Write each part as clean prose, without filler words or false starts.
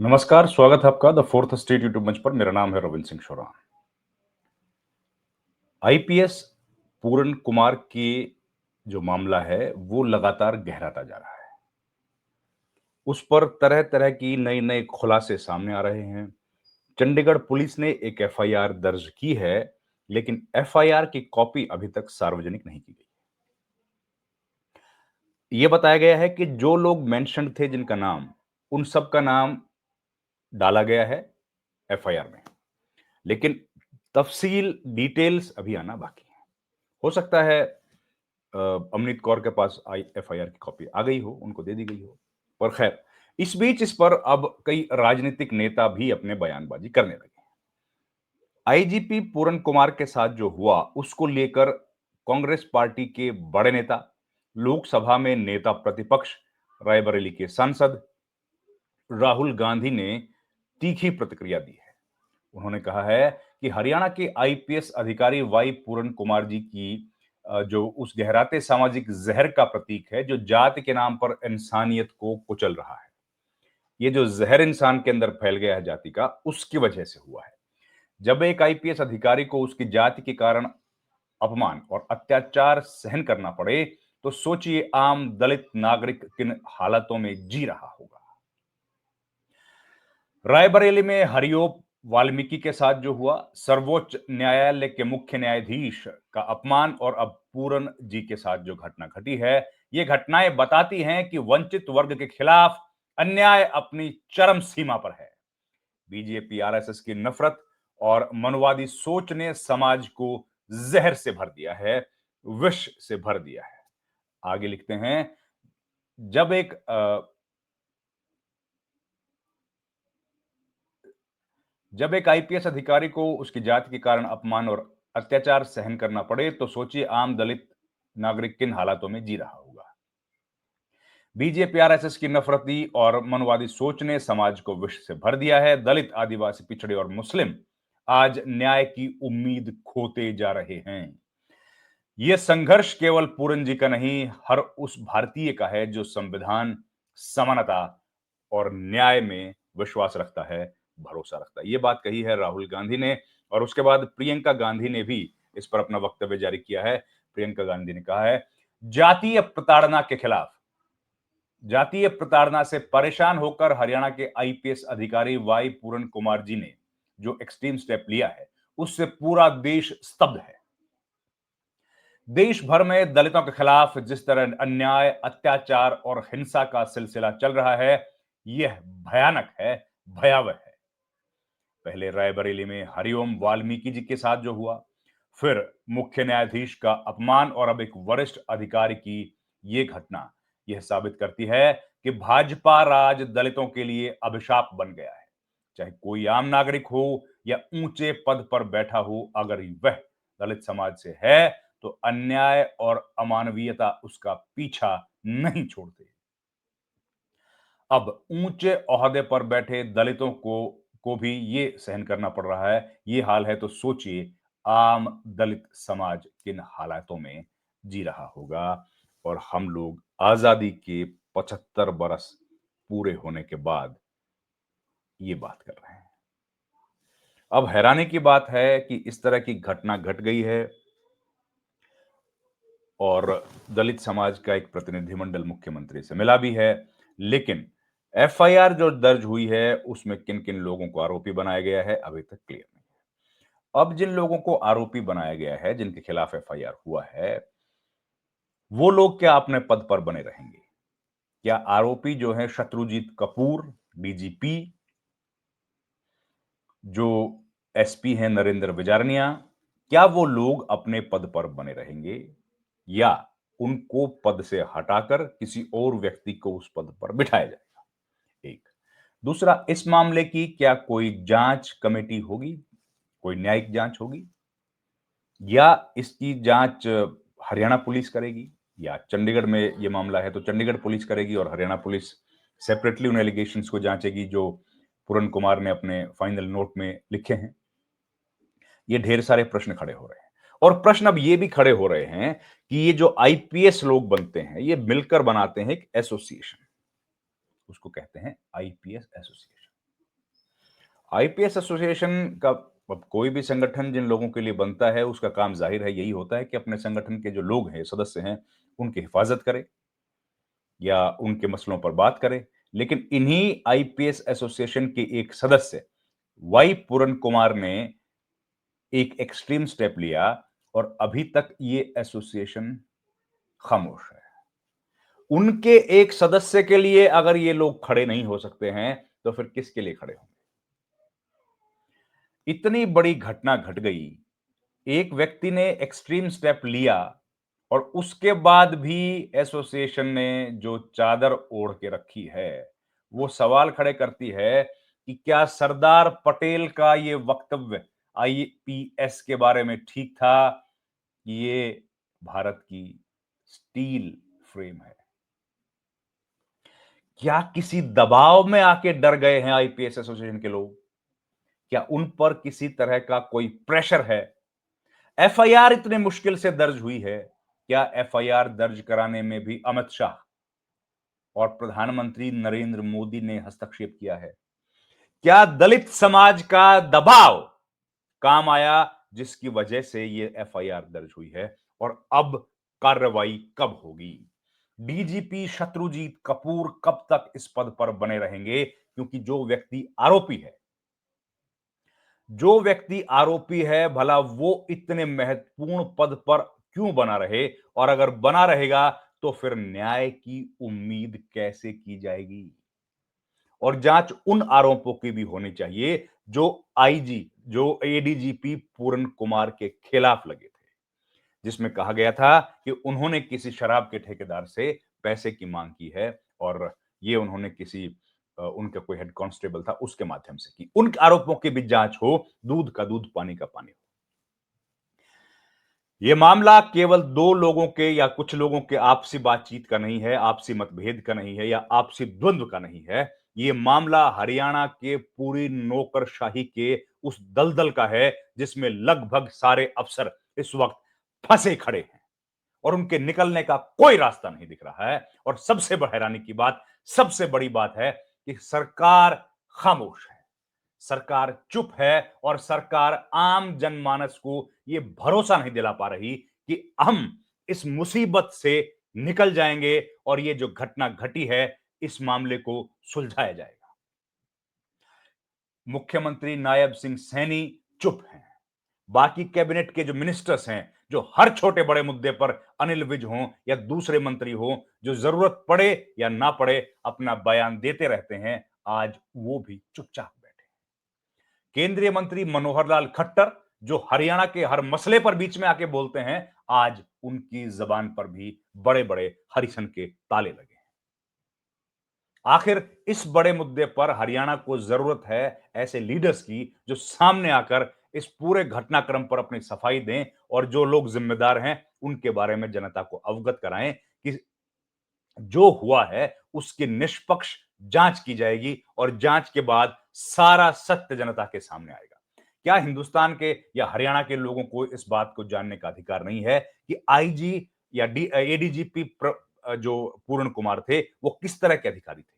नमस्कार, स्वागत है आपका द फोर्थ स्टेट यूट्यूब मंच पर। मेरा नाम है रविंद्र सिंह शोरान। आईपीएस पूरन कुमार के जो मामला है, वो लगातार गहराता जा रहा है। उस पर तरह-तरह की नए-नए खुलासे सामने आ रहे हैं। चंडीगढ़ पुलिस ने एक एफआईआर दर्ज की है, लेकिन एफआईआर की कॉपी अभी तक सार्वजनिक नहीं की गई। ये बताया गया है कि जो लोग मेंशन्ड थे जिनका नाम, उन सब का नाम डाला गया है एफआईआर में। लेकिन तफ़सील, डिटेल्स अभी आना बाकी है। हो सकता है अमनीत कौर के पास आई एफआईआर की कॉपी आ गई हो, उनको दे दी गई हो। पर खैर, इस बीच इस पर अब कई राजनीतिक नेता भी अपने बयानबाजी करने लगे हैं। आईजीपी पूरन कुमार के साथ जो हुआ, उसको लेकर कांग्रेस पार्टी के बड़े नेता, लोकसभा में नेता प्रतिपक्ष, रायबरेली के सांसद राहुल गांधी ने तीखी प्रतिक्रिया दी है। उन्होंने कहा है कि हरियाणा के आईपीएस अधिकारी वाई पूरन कुमार जी की जो उस गहराते सामाजिक जहर का प्रतीक है, जो जाति के नाम पर इंसानियत को कुचल रहा है। ये जो जहर इंसान के अंदर फैल गया है जाति का, उसकी वजह से हुआ है। जब एक आईपीएस अधिकारी को उसकी जाति के कारण अपमान और अत्याचार सहन करना पड़े, तो सोचिए आम दलित नागरिक किन हालातों में जी रहा होगा। रायबरेली में हरिओम वाल्मीकि के साथ जो हुआ, सर्वोच्च न्यायालय के मुख्य न्यायाधीश का अपमान, और अब पूरन जी के साथ जो घटना घटी है, ये घटनाएं बताती हैं कि वंचित वर्ग के खिलाफ अन्याय अपनी चरम सीमा पर है। बीजेपी आरएसएस की नफरत और मनवादी सोच ने समाज को जहर से भर दिया है, विष से भर दिया है। आगे लिखते हैं, जब एक जब एक आईपीएस अधिकारी को उसकी जाति के कारण अपमान और अत्याचार सहन करना पड़े, तो सोचिए आम दलित नागरिक किन हालातों में जी रहा होगा। बीजेपी आरएसएस की नफरती और मनवादी सोच ने समाज को विष से भर दिया है। दलित, आदिवासी, पिछड़े और मुस्लिम आज न्याय की उम्मीद खोते जा रहे हैं। यह संघर्ष केवल पूरन जी का नहीं, हर उस भारतीय का है जो संविधान, समानता और न्याय में विश्वास रखता है, भरोसा रखता है। ये बात कही है राहुल गांधी ने, और उसके बाद प्रियंका गांधी ने भी इस पर अपना वक्तव्य जारी किया है। प्रियंका गांधी ने कहा है, जातीय प्रताड़ना के खिलाफ, जातीय प्रताड़ना से परेशान होकर हरियाणा के आईपीएस अधिकारी वाई पूरन कुमार जी ने जो एक्सट्रीम स्टेप लिया है, उससे पूरा देश स्तब्ध है। देश भर में दलितों के खिलाफ जिस तरह अन्याय, अत्याचार और हिंसा का सिलसिला चल रहा है, यह भयानक है, भयावह है। पहले रायबरेली में हरिओम वाल्मीकि जी के साथ जो हुआ, फिर मुख्य न्यायाधीश का अपमान, और अब एक वरिष्ठ अधिकारी की यह घटना, यह साबित करती है कि भाजपा राज दलितों के लिए अभिशाप बन गया है। चाहे कोई आम नागरिक हो या ऊंचे पद पर बैठा हो, अगर वह दलित समाज से है, तो अन्याय और अमानवीयता उसका पीछा नहीं छोड़ते। अब ऊंचे ओहदे पर बैठे दलितों को भी ये सहन करना पड़ रहा है। ये हाल है, तो सोचिए आम दलित समाज किन हालातों में जी रहा होगा। और हम लोग आजादी के 75 बरस पूरे होने के बाद ये बात कर रहे हैं। अब हैरानी की बात है कि इस तरह की घटना घट गई है, और दलित समाज का एक प्रतिनिधिमंडल मुख्यमंत्री से मिला भी है, लेकिन एफआईआर जो दर्ज हुई है, उसमें किन-किन लोगों को आरोपी बनाया गया है, अभी तक क्लियर नहीं है। अब जिन लोगों को आरोपी बनाया गया है, जिनके खिलाफ एफआईआर हुआ है, वो लोग क्या अपने पद पर बने रहेंगे? क्या आरोपी जो हैं शत्रुजीत कपूर, डीजीपी, जो एसपी हैं नरेंद्र बिजारनिया, क्या वो लोग अपने पद पर बने रहेंगे, या उनको पद से हटाकर किसी और व्यक्ति को उस पद पर बिठाया जाएगा? एक। दूसरा, इस मामले की क्या कोई जांच कमेटी होगी, कोई न्यायिक जांच होगी, या इसकी जांच हरियाणा पुलिस करेगी, या चंडीगढ़ में ये मामला है तो चंडीगढ़ पुलिस करेगी और हरियाणा पुलिस सेपरेटली उन एलिगेशंस को जांचेगी जो पूरन कुमार ने अपने फाइनल नोट में लिखे हैं? ये ढेर सारे प्रश्न खड़े हो रहे हैं, और प्रश्न अब ये भी खड़े हो रहे हैं कि ये जो आईपीएस लोग बनते हैं, ये मिलकर बनाते हैं एक एसोसिएशन, उसको कहते हैं आईपीएस एसोसिएशन। आईपीएस एसोसिएशन का अब कोई भी संगठन जिन लोगों के लिए बनता है, उसका काम ज़ाहिर है यही होता है कि अपने संगठन के जो लोग हैं, सदस्य हैं, उनकी हिफाज़त करे या उनके मसलों पर बात करे। लेकिन इन्हीं आईपीएस एसोसिएशन के एक सदस्य वाई पूरन कुमार ने एक एक्सट्रीम स्टेप लिया और अभी तक ये एसोसिएशन खामोश है। उनके एक सदस्य के लिए अगर ये लोग खड़े नहीं हो सकते हैं, तो फिर किसके लिए खड़े होंगे? इतनी बड़ी घटना घट गई, एक व्यक्ति ने एक्सट्रीम स्टेप लिया और उसके बाद भी एसोसिएशन ने जो चादर ओढ़ के रखी है, वो सवाल खड़े करती है कि क्या सरदार पटेल का ये वक्तव्य आईपीएस के बारे में ठीक था कि ये भारत की स्टील फ्रेम है? क्या किसी दबाव में आके डर गए हैं आईपीएस एसोसिएशन के लोग? क्या उन पर किसी तरह का कोई प्रेशर है? एफआईआर इतने मुश्किल से दर्ज हुई है, क्या एफआईआर दर्ज कराने में भी अमित शाह और प्रधानमंत्री नरेंद्र मोदी ने हस्तक्षेप किया है? क्या दलित समाज का दबाव काम आया, जिसकी वजह से ये एफआईआर दर्ज हुई है? और अब कार्रवाई कब होगी? डीजीपी शत्रुजीत कपूर कब तक इस पद पर बने रहेंगे? क्योंकि जो व्यक्ति आरोपी है, भला वो इतने महत्वपूर्ण पद पर क्यों बना रहे? और अगर बना रहेगा, तो फिर न्याय की उम्मीद कैसे की जाएगी? और जांच उन आरोपों की भी होनी चाहिए जो आईजी, जो एडीजीपी पूरन कुमार के खिलाफ लगे थे, जिसमें कहा गया था कि उन्होंने किसी शराब के ठेकेदार से पैसे की मांग की है और ये उन्होंने किसी उनका कोई हेड कांस्टेबल था उसके माध्यम से की। उन आरोपों की भी जांच हो, दूध का दूध पानी का पानी हो। यह मामला केवल दो लोगों के या कुछ लोगों के आपसी बातचीत का नहीं है, आपसी मतभेद का नहीं है या आपसी द्वंद्व का नहीं है। यह मामला हरियाणा के पूरी नौकरशाही के उस दलदल का है जिसमें लगभग सारे अफसर इस वक्त फंसे खड़े हैं और उनके निकलने का कोई रास्ता नहीं दिख रहा है। और सबसे हैरानी की बात, सबसे बड़ी बात है कि सरकार खामोश है, सरकार चुप है और सरकार आम जनमानस को यह भरोसा नहीं दिला पा रही कि हम इस मुसीबत से निकल जाएंगे और ये जो घटना घटी है, इस मामले को सुलझाया जाएगा। मुख्यमंत्री नायब सिंह सैनी चुप हैं। बाकी कैबिनेट के जो मिनिस्टर्स हैं, जो हर छोटे बड़े मुद्दे पर अनिल विज हों या दूसरे मंत्री हों, जो जरूरत पड़े या ना पड़े अपना बयान देते रहते हैं, आज वो भी चुपचाप बैठे। केंद्रीय मंत्री मनोहर लाल खट्टर, जो हरियाणा के हर मसले पर बीच में आके बोलते हैं, आज उनकी जबान पर भी बड़े बड़े हरिसन के ताले लगे। आखिर इस बड़े मुद्दे पर हरियाणा को जरूरत है ऐसे लीडर्स की जो सामने आकर इस पूरे घटनाक्रम पर अपनी सफाई दें और जो लोग जिम्मेदार हैं उनके बारे में जनता को अवगत कराएं कि जो हुआ है उसकी निष्पक्ष जांच की जाएगी और जांच के बाद सारा सत्य जनता के सामने आएगा। क्या हिंदुस्तान के या हरियाणा के लोगों को इस बात को जानने का अधिकार नहीं है कि आईजी या एडीजीपी जो पूर्ण कुमार थे, वो किस तरह के अधिकारी थे?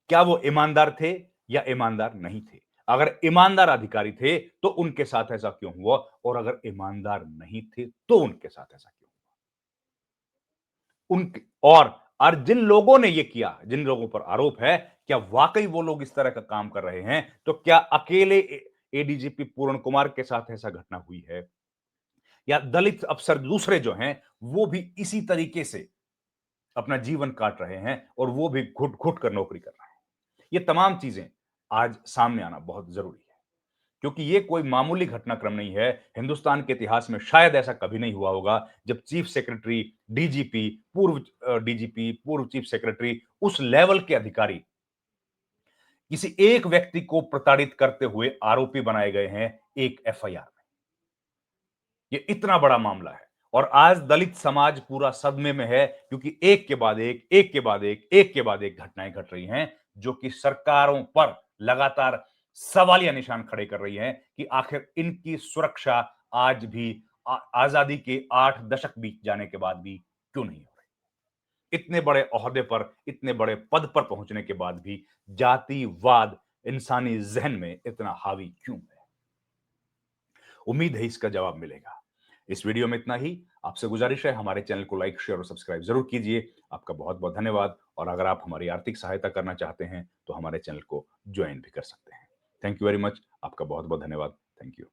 क्या वो ईमानदार थे या ईमानदार नहीं थे? अगर ईमानदार अधिकारी थे तो उनके साथ ऐसा क्यों हुआ? और अगर ईमानदार नहीं थे तो उनके साथ ऐसा क्यों हुआ? उनके और जिन लोगों ने ये किया, जिन लोगों पर आरोप है, क्या वाकई वो लोग इस तरह का काम कर रहे हैं? तो क्या अकेले एडीजीपी पूर्ण कुमार के साथ ऐसा घटना हुई है या दलित अफसर दूसरे जो हैं वो भी इसी तरीके से अपना जीवन काट रहे हैं और वो भी घुट घुट कर नौकरी कर रहे हैं? ये तमाम चीजें आज सामने आना बहुत जरूरी है, क्योंकि ये कोई मामूली घटनाक्रम नहीं है। हिंदुस्तान के इतिहास में शायद ऐसा कभी नहीं हुआ होगा जब चीफ सेक्रेटरी, डीजीपी, पूर्व डीजीपी, पूर्व चीफ सेक्रेटरी, उस लेवल के अधिकारी किसी एक व्यक्ति को प्रताड़ित करते हुए आरोपी बनाए गए हैं एक एफआईआर में। ये इतना बड़ा मामला है और आज दलित समाज पूरा सदमे में है, क्योंकि एक के बाद एक के बाद एक घटनाएं घट रही हैं जो कि सरकारों पर लगातार सवालिया निशान खड़े कर रही हैं कि आखिर इनकी सुरक्षा आज भी आजादी के 8 दशक बीत जाने के बाद भी क्यों नहीं हो रही? इतने बड़े ओहदे पर, इतने बड़े पद पर पहुंचने के बाद भी जातिवाद इंसानी ज़हन में इतना हावी क्यों है? उम्मीद है इसका जवाब मिलेगा। इस वीडियो में इतना ही। आपसे गुजारिश है हमारे चैनल को लाइक, शेयर और सब्सक्राइब ज़रूर कीजिए। आपका बहुत-बहुत धन्यवाद और अगर आप हमारी आर्थिक सहायता करना चाहते हैं, तो हमारे चैनल को जॉइन भी कर सकते हैं। Thank you very much. आपका बहुत-बहुत धन्यवाद। Thank you.